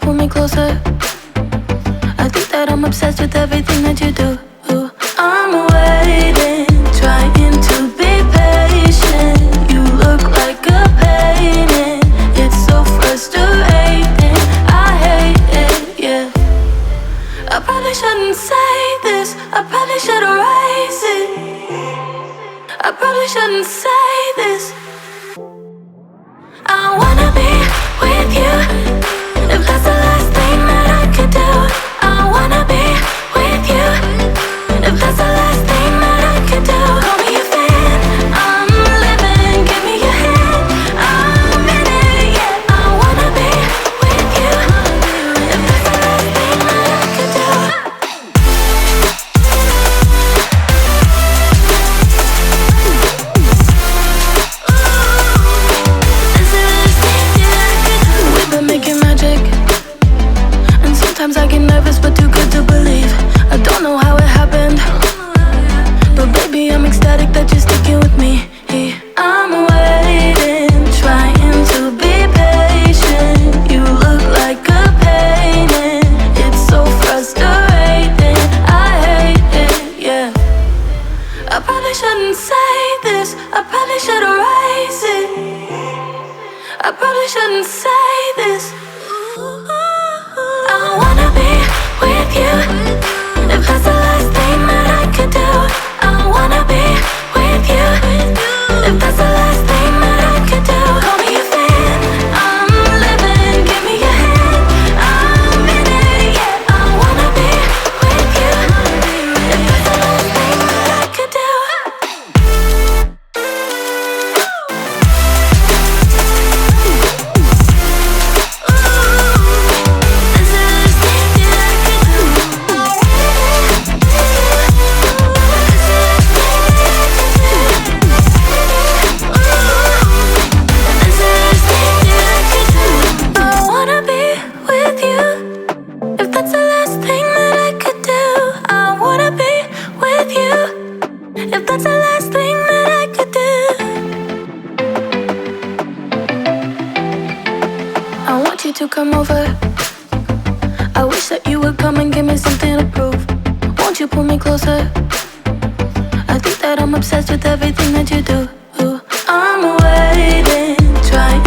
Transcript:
pull me closer? I think that I'm obsessed with everything that you do. I'm waiting, trying to be patient. You look like a painting. It's so frustrating. I hate it, yeah. I probably shouldn't say this. I probably should erase it. I probably shouldn't say this. I wanna be with you. If that's the last thing that I could do, I wanna be with you. If that's the last thing that I could do, call me a fan. I'm living, give me your hand. I'm in it, yeah. I wanna be with you. If that's the last thing that I could do. We've been making magic, and sometimes I get nervous but too good to believe. I don't know how it happened, but baby I'm ecstatic that you're sticking with me. I'm waiting, trying to be patient. You look like a painting. It's so frustrating. I hate it, yeah. I probably shouldn't say this. I probably should erase it. I probably shouldn't say this. I wanna be with you. If that's the last thing that I could do, I wanna be with you. If that's the last thing that I could do, call me a fan. I'm living, give me your hand. I'm in it, yeah. I wanna be with you. If that's the last thing that I could do. If that's the last thing that I could do, I want you to come over. I wish that you would come and give me something to prove. Won't you pull me closer? I think that I'm obsessed with everything that you do. I'm waiting, trying